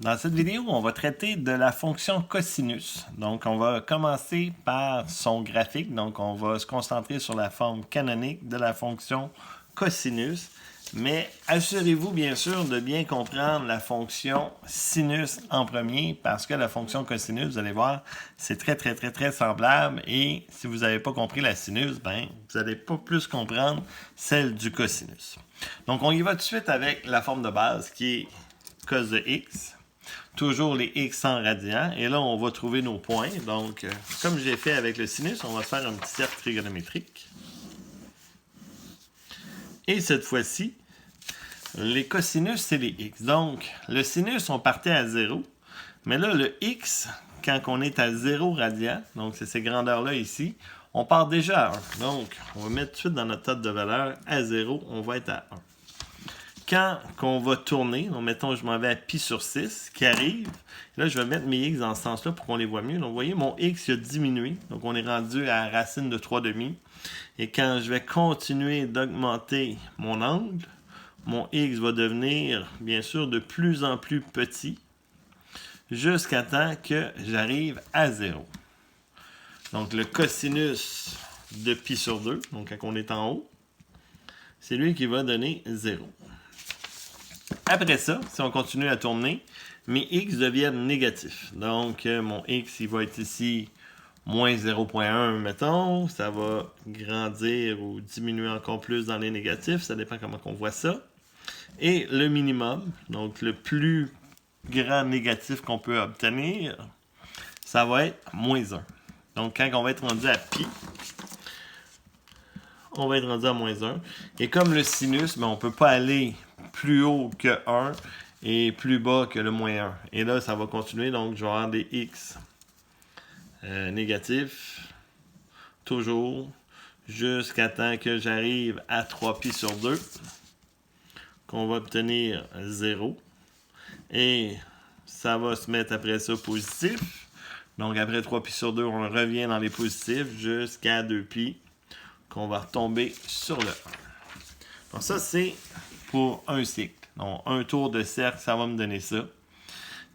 Dans cette vidéo, on va traiter de la fonction cosinus. Donc, on va commencer par son graphique. Donc, on va se concentrer sur la forme canonique de la fonction cosinus. Mais assurez-vous, bien sûr, de bien comprendre la fonction sinus en premier parce que la fonction cosinus, vous allez voir, c'est très semblable. Et si vous n'avez pas compris la sinus, ben, vous n'allez pas plus comprendre celle du cosinus. Donc, on y va tout de suite avec la forme de base qui est cos de x. Toujours les x en radian. Et là, on va trouver nos points. Donc, comme j'ai fait avec le sinus, on va faire un petit cercle trigonométrique. Et cette fois-ci, les cosinus, c'est les x. Donc, le sinus, on partait à 0. Mais là, le x, quand on est à 0 radian, donc c'est ces grandeurs-là ici, on part déjà à 1. Donc, on va mettre tout de suite dans notre table de valeur à 0, on va être à 1. Quand on va tourner, donc mettons je m'en vais à pi sur 6, qui arrive, là je vais mettre mes x dans ce sens-là pour qu'on les voit mieux. Donc vous voyez, mon x il a diminué, donc on est rendu à la racine de 3,5. Et quand je vais continuer d'augmenter mon angle, mon x va devenir bien sûr de plus en plus petit, jusqu'à temps que j'arrive à 0. Donc le cosinus de pi sur 2, donc quand on est en haut, c'est lui qui va donner 0. Après ça, si on continue à tourner, mes x deviennent négatifs. Donc, mon x, il va être ici moins 0,1, mettons. Ça va grandir ou diminuer encore plus dans les négatifs. Ça dépend comment on voit ça. Et le minimum, donc le plus grand négatif qu'on peut obtenir, ça va être moins 1. Donc, quand on va être rendu à pi, on va être rendu à moins 1. Et comme le sinus, ben, on ne peut pas aller plus haut que 1 et plus bas que le moins 1. Et là, ça va continuer. Donc, je vais avoir des x négatifs, toujours, jusqu'à temps que j'arrive à 3pi sur 2, qu'on va obtenir 0. Et ça va se mettre après ça positif. Donc, après 3pi sur 2, on revient dans les positifs jusqu'à 2pi, qu'on va retomber sur le 1. Donc, ça, c'est pour un cycle. Donc, un tour de cercle, ça va me donner ça.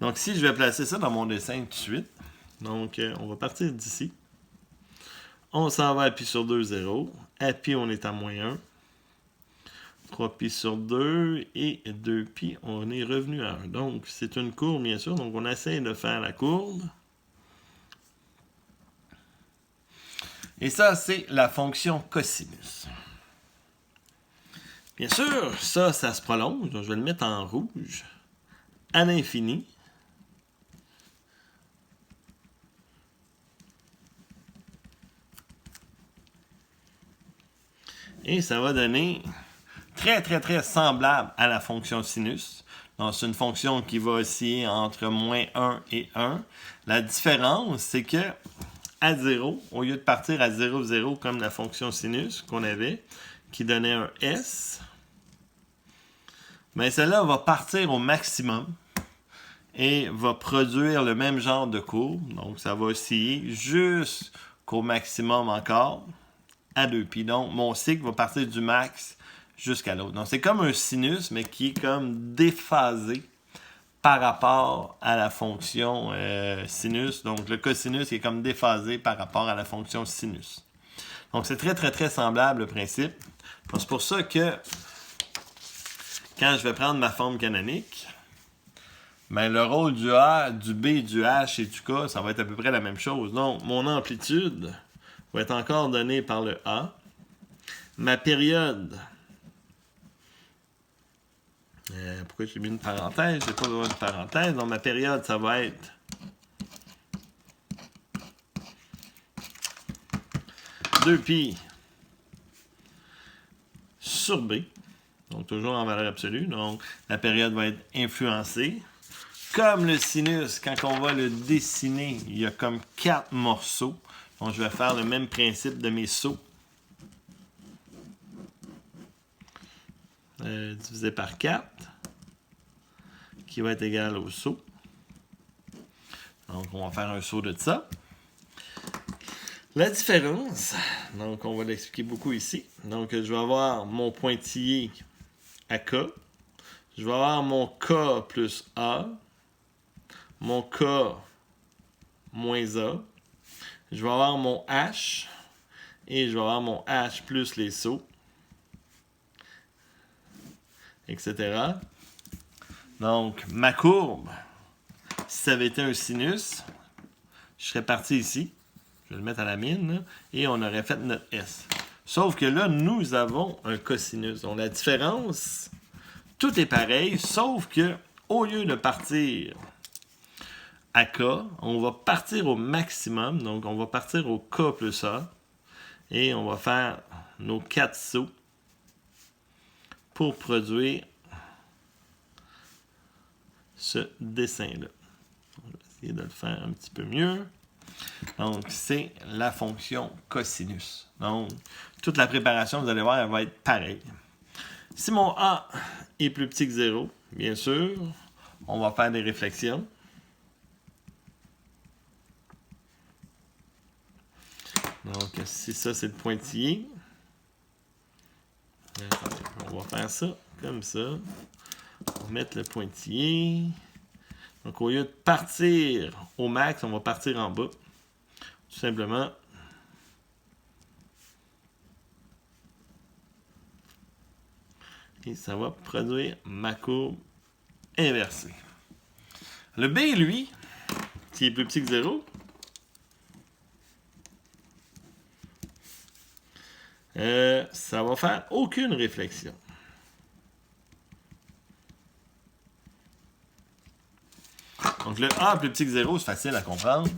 Donc, si je vais placer ça dans mon dessin tout de suite, donc, on va partir d'ici. On s'en va à pi sur 2, 0. À pi, on est à moins 1. 3pi sur 2 et 2pi, on est revenu à 1. Donc, c'est une courbe, bien sûr. Donc, on essaie de faire la courbe. Et ça, c'est la fonction cosinus. Bien sûr, ça se prolonge. Donc, je vais le mettre en rouge à l'infini. Et ça va donner très semblable à la fonction sinus. Donc, c'est une fonction qui va osciller entre moins 1 et 1. La différence, c'est que à 0, au lieu de partir à 0, 0 comme la fonction sinus qu'on avait, qui donnait un S, mais celle-là va partir au maximum et va produire le même genre de courbe. Donc, ça va osciller jusqu'au maximum encore à 2pi. Donc, mon cycle va partir du max jusqu'à l'autre. Donc, c'est comme un sinus, mais qui est comme déphasé par rapport à la fonction sinus. Donc, le cosinus est comme déphasé par rapport à la fonction sinus. Donc, c'est très semblable le principe. Donc, c'est pour ça que quand je vais prendre ma forme canonique, ben, le rôle du A, du B, du H et du K, ça va être à peu près la même chose. Donc, mon amplitude va être encore donnée par le A. Ma période... pourquoi j'ai mis une parenthèse? J'ai pas besoin de parenthèse. Donc, ma période, ça va être 2pi sur B. Donc, toujours en valeur absolue. Donc, la période va être influencée. Comme le sinus, quand on va le dessiner, il y a comme 4 morceaux. Donc, je vais faire le même principe de mes sauts. Divisé par 4, qui va être égal au saut. Donc, on va faire un saut de ça. La différence, donc on va l'expliquer beaucoup ici. Donc, je vais avoir mon pointillé à K. Je vais avoir mon K plus A. mon K moins A. Je vais avoir mon H. Et je vais avoir mon H plus les sauts. Etc. Donc, ma courbe, si ça avait été un sinus, je serais parti ici. Je vais le mettre à la mine, là, et on aurait fait notre S. Sauf que là, nous avons un cosinus. Donc, la différence, tout est pareil, sauf que au lieu de partir à K, on va partir au maximum. Donc, on va partir au K plus A. Et on va faire nos 4 sauts pour produire ce dessin-là. On va essayer de le faire un petit peu mieux. Donc, c'est la fonction cosinus. Donc, toute la préparation, vous allez voir, elle va être pareille. Si mon A est plus petit que 0, bien sûr, on va faire des réflexions. Donc, si ça, c'est le pointillé, attendez, on va faire ça comme ça. On va mettre le pointillé. Donc, au lieu de partir au max, on va partir en bas. Tout simplement. Et ça va produire ma courbe inversée. Le B, lui, qui est plus petit que 0, ça va faire aucune réflexion. Donc le A plus petit que 0, c'est facile à comprendre.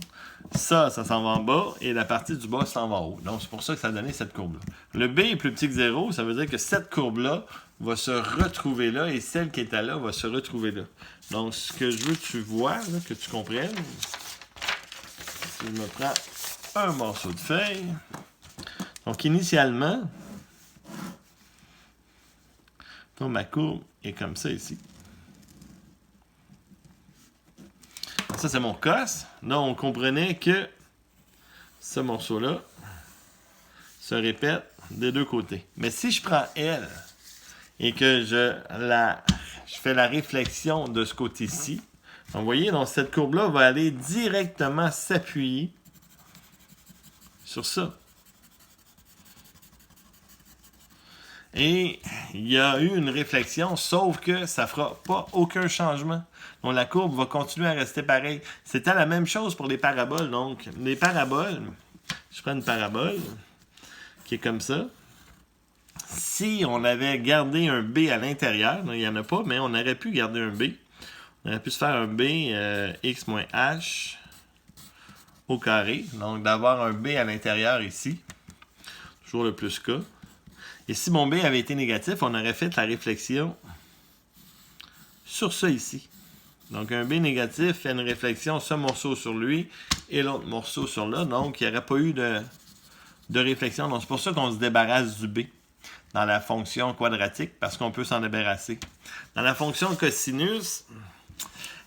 Ça s'en va en bas et la partie du bas s'en va en haut. Donc c'est pour ça que ça a donné cette courbe-là. Le B est plus petit que 0, ça veut dire que cette courbe-là va se retrouver là et celle qui était là va se retrouver là. Donc ce que je veux que tu vois, là, que tu comprennes, si je me prends un morceau de feuille. Donc initialement, ma courbe est comme ça ici. Ça, c'est mon cos. Là, on comprenait que ce morceau-là se répète des deux côtés. Mais si je prends L et que je fais la réflexion de ce côté-ci, donc, vous voyez, donc cette courbe-là va aller directement s'appuyer sur ça. Et il y a eu une réflexion, sauf que ça ne fera pas aucun changement. Donc la courbe va continuer à rester pareille. C'était la même chose pour les paraboles. Donc les paraboles, je prends une parabole qui est comme ça. Si on avait gardé un B à l'intérieur, il n'y en a pas, mais on aurait pu garder un B. On aurait pu se faire un B x moins h au carré. Donc d'avoir un B à l'intérieur ici. Toujours le plus K. Et si mon B avait été négatif, on aurait fait la réflexion sur ça ici. Donc, un B négatif fait une réflexion, ce morceau sur lui et l'autre morceau sur là. Donc, il n'y aurait pas eu de réflexion. Donc, c'est pour ça qu'on se débarrasse du B dans la fonction quadratique, parce qu'on peut s'en débarrasser. Dans la fonction cosinus,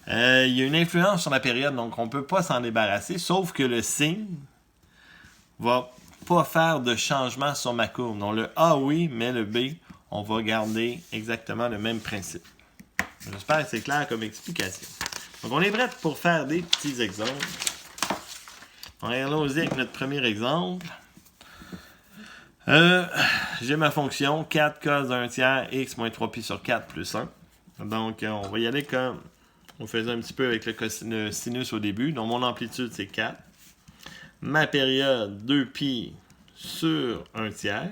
il y a une influence sur la période, donc on ne peut pas s'en débarrasser, sauf que le signe va pas faire de changement sur ma courbe. Donc le A, oui, mais le B, on va garder exactement le même principe. J'espère que c'est clair comme explication. Donc on est prêt pour faire des petits exemples. On va aller avec notre premier exemple. J'ai ma fonction 4 cos d'un tiers x moins 3pi sur 4 plus 1. Donc on va y aller comme on faisait un petit peu avec le sinus au début. Donc mon amplitude c'est 4. Ma période 2pi sur 1 tiers,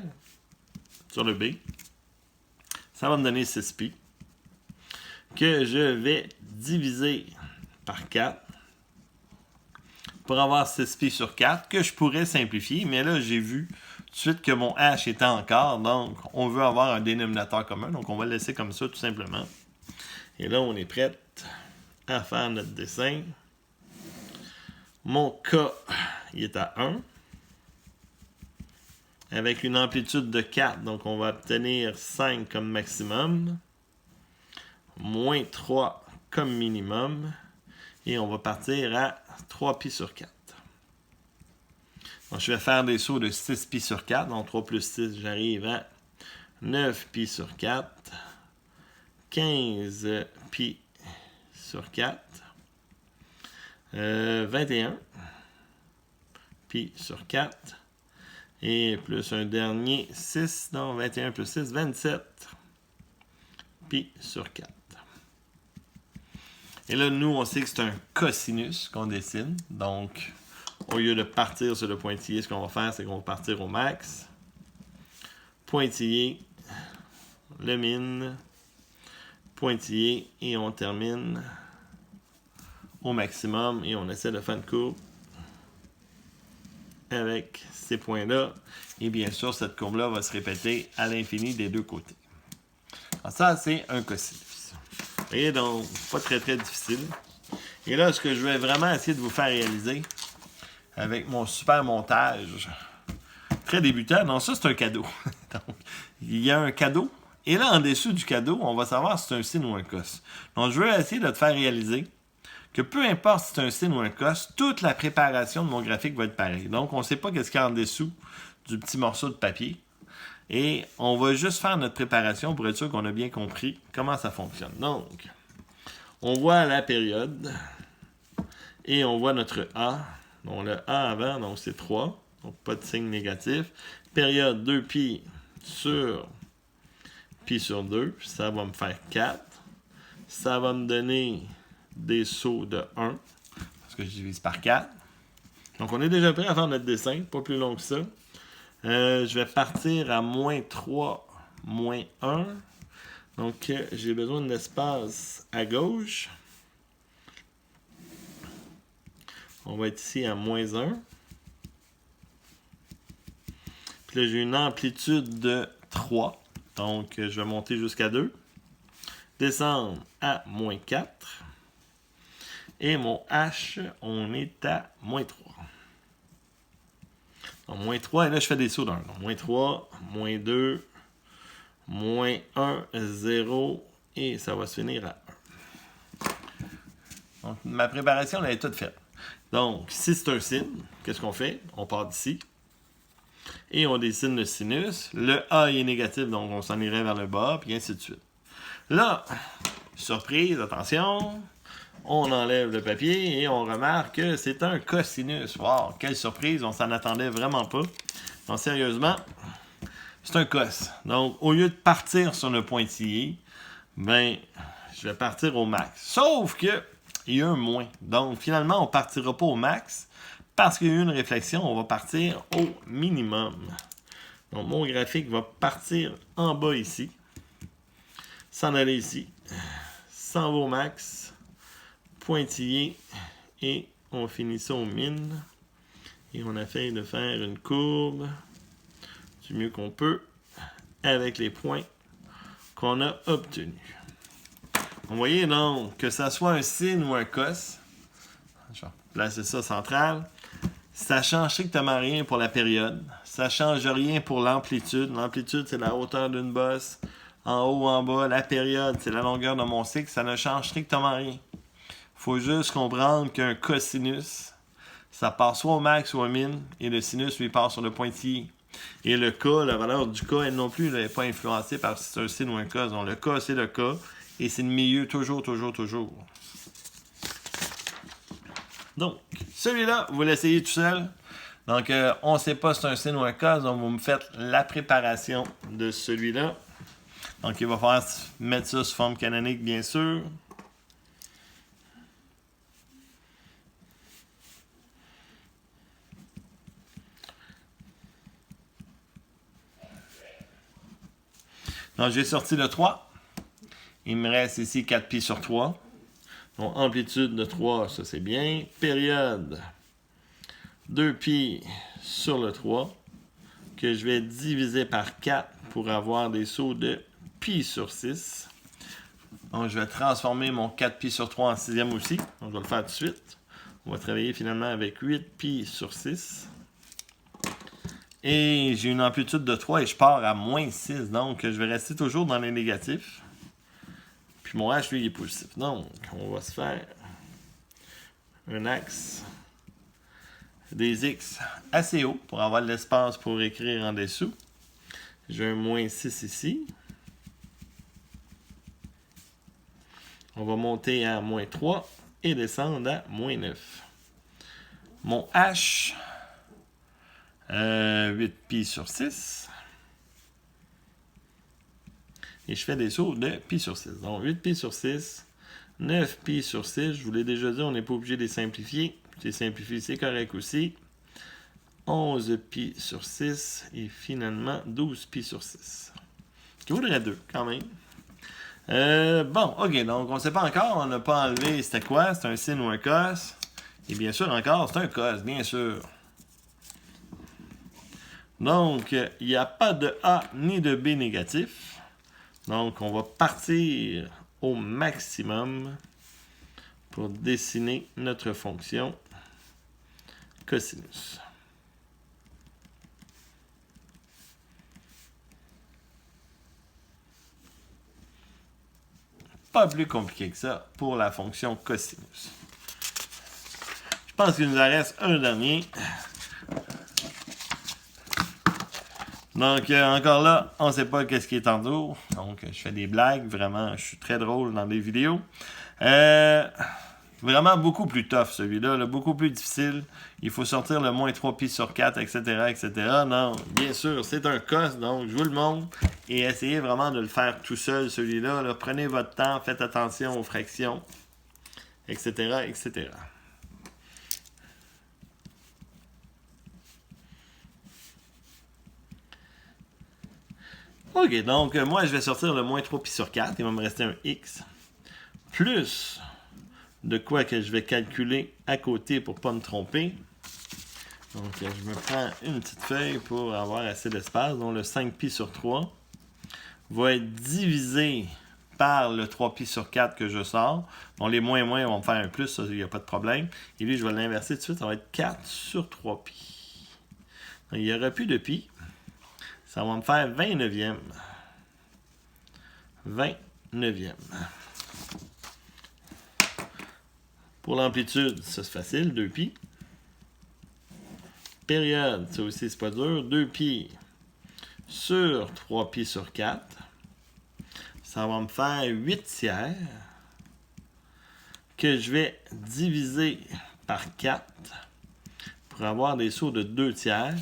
sur le B, ça va me donner 6pi, que je vais diviser par 4 pour avoir 6pi sur 4, que je pourrais simplifier, mais là j'ai vu tout de suite que mon h était en quart, donc on veut avoir un dénominateur commun, donc on va le laisser comme ça tout simplement. Et là on est prêt à faire notre dessin. Mon K, il est à 1. Avec une amplitude de 4, donc on va obtenir 5 comme maximum. Moins 3 comme minimum. Et on va partir à 3pi sur 4. Donc je vais faire des sauts de 6pi sur 4. Donc 3 plus 6, j'arrive à 9pi sur 4. 15pi sur 4. 21 pi sur 4. Et plus un dernier 6, donc 21 plus 6, 27 pi sur 4. Et là, nous, on sait que c'est un cosinus qu'on dessine. Donc, au lieu de partir sur le pointillé, ce qu'on va faire, c'est qu'on va partir au max. Pointillé, le min, pointillé, et on termine au maximum. Et on essaie de faire une courbe avec ces points-là. Et bien sûr, cette courbe-là va se répéter à l'infini des deux côtés. Alors ça, c'est un cosinus. Et donc, pas très très difficile. Et là, ce que je vais vraiment essayer de vous faire réaliser avec mon super montage très débutant, non, ça c'est un cadeau. Donc, il y a un cadeau. Et là, en dessous du cadeau, on va savoir si c'est un sin ou un cos. Donc, je veux essayer de te faire réaliser que peu importe si c'est un sin ou un cos, toute la préparation de mon graphique va être pareille. Donc, on ne sait pas qu'est-ce qu'il y a en dessous du petit morceau de papier. Et on va juste faire notre préparation pour être sûr qu'on a bien compris comment ça fonctionne. Donc, on voit la période et on voit notre A. Donc, le A avant, donc c'est 3. Donc, pas de signe négatif. Période 2pi sur pi sur 2. Ça va me faire 4. Ça va me donner des sauts de 1. Parce que je divise par 4. Donc, on est déjà prêt à faire notre dessin. Pas plus long que ça. Je vais partir à moins 3, moins 1. Donc, j'ai besoin d'un espace à gauche. On va être ici à moins 1. Puis là, j'ai une amplitude de 3. Donc, je vais monter jusqu'à 2. Descendre à moins 4. Et mon H, on est à moins 3. Donc, moins 3, et là, je fais des sauts d'un. Donc, moins 3, moins 2, moins 1, 0, et ça va se finir à 1. Donc, ma préparation, elle est toute faite. Donc, si c'est un sin, qu'est-ce qu'on fait? On part d'ici. Et on dessine le sinus. Le A est négatif, donc on s'en irait vers le bas, puis ainsi de suite. Là, surprise, attention, on enlève le papier et on remarque que c'est un cosinus. Wow, quelle surprise, on s'en attendait vraiment pas. Donc, sérieusement, c'est un cos. Donc, au lieu de partir sur le pointillé, ben, je vais partir au max. Sauf que, il y a un moins. Donc, finalement, on ne partira pas au max parce qu'il y a eu une réflexion. On va partir au minimum. Donc, mon graphique va partir en bas ici. S'en aller ici. S'en va au max. Pointillé. Et on finit ça au min. Et on essaie de faire une courbe du mieux qu'on peut avec les points qu'on a obtenus. Vous voyez donc que ça soit un sin ou un cos, je vais placer ça central, ça ne change strictement rien pour la période, ça ne change rien pour l'amplitude. L'amplitude, c'est la hauteur d'une bosse, en haut, en bas. La période, c'est la longueur de mon cycle, ça ne change strictement rien. Il faut juste comprendre qu'un cosinus, ça part soit au max ou au min, et le sinus, lui, part sur le pointillé. Et le K, la valeur du K, elle non plus, n'est pas influencée par si c'est un sin ou un cos. Donc, le K, c'est le K. Et c'est le milieu toujours. Donc, celui-là, vous l'essayez tout seul. Donc, on ne sait pas si c'est un sin ou un cos. Donc, vous me faites la préparation de celui-là. Donc, il va falloir mettre ça sous forme canonique, bien sûr. Donc, j'ai sorti le 3. Il me reste ici 4 pi sur 3. Donc, amplitude de 3, ça c'est bien. Période, 2 pi sur le 3, que je vais diviser par 4 pour avoir des sauts de pi sur 6. Donc, je vais transformer mon 4 pi sur 3 en sixième aussi. Donc, je vais le faire tout de suite. On va travailler finalement avec 8 pi sur 6. Et j'ai une amplitude de 3 et je pars à moins 6. Donc, je vais rester toujours dans les négatifs. Puis mon H, lui, il est positif. Donc, on va se faire un axe des X assez haut pour avoir de l'espace pour écrire en dessous. J'ai un moins 6 ici. On va monter à moins 3. et descendre à moins 9. Mon H, 8π sur 6. Et je fais des sauts de π sur 6. Donc 8π sur 6, 9π sur 6. Je vous l'ai déjà dit, on n'est pas obligé de les simplifier. Je les simplifie, c'est correct aussi. 11π sur 6 et finalement 12π sur 6. Ce qui vaudrait 2 quand même. Bon, ok, donc on ne sait pas encore, on n'a pas enlevé c'était quoi, c'est un sin ou un cos. Et bien sûr encore, c'est un cos, bien sûr. Donc, il n'y a pas de A ni de B négatif. Donc, on va partir au maximum pour dessiner notre fonction cosinus. Pas plus compliqué que ça pour la fonction cosinus. Je pense qu'il nous en reste un dernier. Donc, encore là, on ne sait pas qu'est-ce qui est en tour. Donc, je fais des blagues. Vraiment, je suis très drôle dans les vidéos. Vraiment beaucoup plus tough, celui-là. Là, beaucoup plus difficile. Il faut sortir le moins 3π sur 4, etc., etc. Non, bien sûr, c'est un cos. Donc, je vous le montre. Et essayez vraiment de le faire tout seul, celui-là. Là. Prenez votre temps. Faites attention aux fractions, etc., etc. OK, donc moi, je vais sortir le moins 3π sur 4. Il va me rester un x. Plus de quoi que je vais calculer à côté pour ne pas me tromper. Donc, je me prends une petite feuille pour avoir assez d'espace. Donc, le 5π sur 3 va être divisé par le 3π sur 4 que je sors. Bon, les moins vont me faire un plus, ça, il n'y a pas de problème. Et lui, je vais l'inverser tout de suite. Ça va être 4 sur 3π. Donc, il n'y aura plus de pi. Ça va me faire 29e. 29e. Pour l'amplitude, ça c'est facile, 2π. Période, ça aussi c'est pas dur, 2π sur 3π sur 4. Ça va me faire 8 tiers que je vais diviser par 4 pour avoir des sauts de 2 tiers.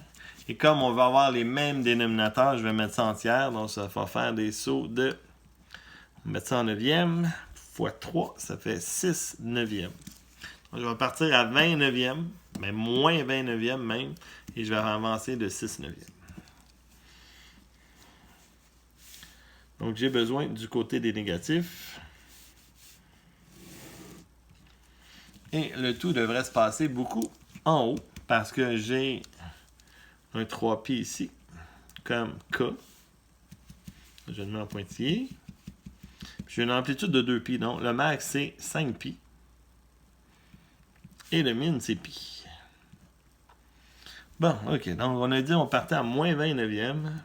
Et comme on va avoir les mêmes dénominateurs, je vais mettre ça en tiers. Donc ça va faire des sauts de... On va mettre ça en 9e. Fois 3, ça fait 6 neuvièmes. Donc, je vais partir à 20 neuvièmes, mais moins 20 neuvièmes même, et je vais avancer de 6 neuvièmes. Donc, j'ai besoin du côté des négatifs. Et le tout devrait se passer beaucoup en haut, parce que j'ai un 3π ici, comme K. Je le mets en pointillé. J'ai une amplitude de 2π, donc le max c'est 5π. Et le min c'est π. Bon, ok, donc on a dit on partait à moins 20 neuvièmes.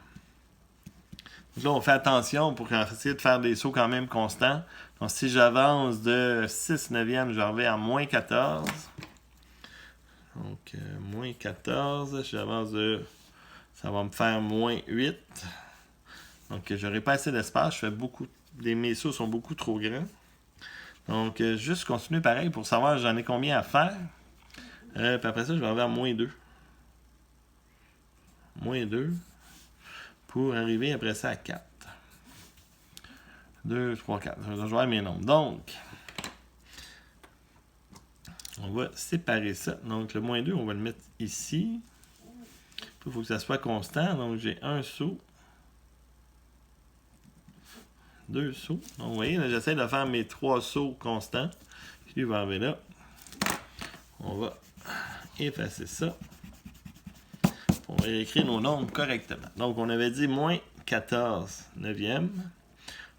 Donc là, on fait attention pour essayer de faire des sauts quand même constants. Donc si j'avance de 6 neuvièmes, je reviens à moins 14. Donc, moins 14, j'avance de... Ça va me faire moins 8. Donc, je n'aurai pas assez d'espace. Je fais beaucoup... Mes sauts sont beaucoup trop grands. Donc, juste continuer pareil pour savoir j'en ai combien à faire. Puis après ça, je vais arriver à moins 2. Moins 2. Pour arriver après ça à 4. 2, 3, 4. Je vais jouer mes nombres. Donc, on va séparer ça. Donc, le moins 2, on va le mettre ici. Il faut que ça soit constant. Donc, j'ai un saut. 2 sauts. Donc, vous voyez, j'essaie de faire mes 3 sauts constants. Puis, il va arriver là. On va effacer ça. On va écrire nos nombres correctement. Donc, on avait dit moins 14 neuvième,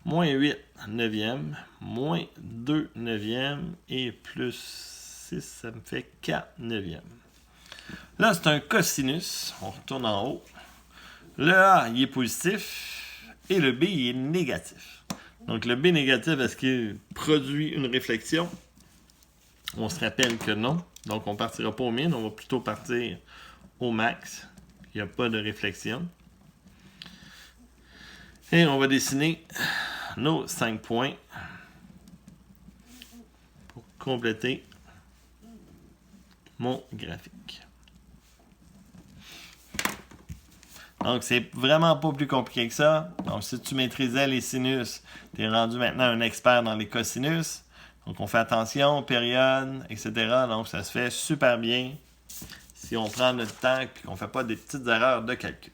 moins 8 neuvième, moins 2 neuvième et plus 6, ça me fait 4 neuvième. Là, c'est un cosinus. On retourne en haut. Le A, il est positif et le B, il est négatif. Donc, le B négatif, est-ce qu'il produit une réflexion? On se rappelle que non. Donc, on ne partira pas au min, on va plutôt partir au max. Il n'y a pas de réflexion. Et on va dessiner nos 5 points pour compléter mon graphique. Donc, c'est vraiment pas plus compliqué que ça. Donc, si tu maîtrisais les sinus, tu es rendu maintenant un expert dans les cosinus. Donc, on fait attention, période, etc. Donc, ça se fait super bien si on prend notre temps et qu'on ne fait pas des petites erreurs de calcul.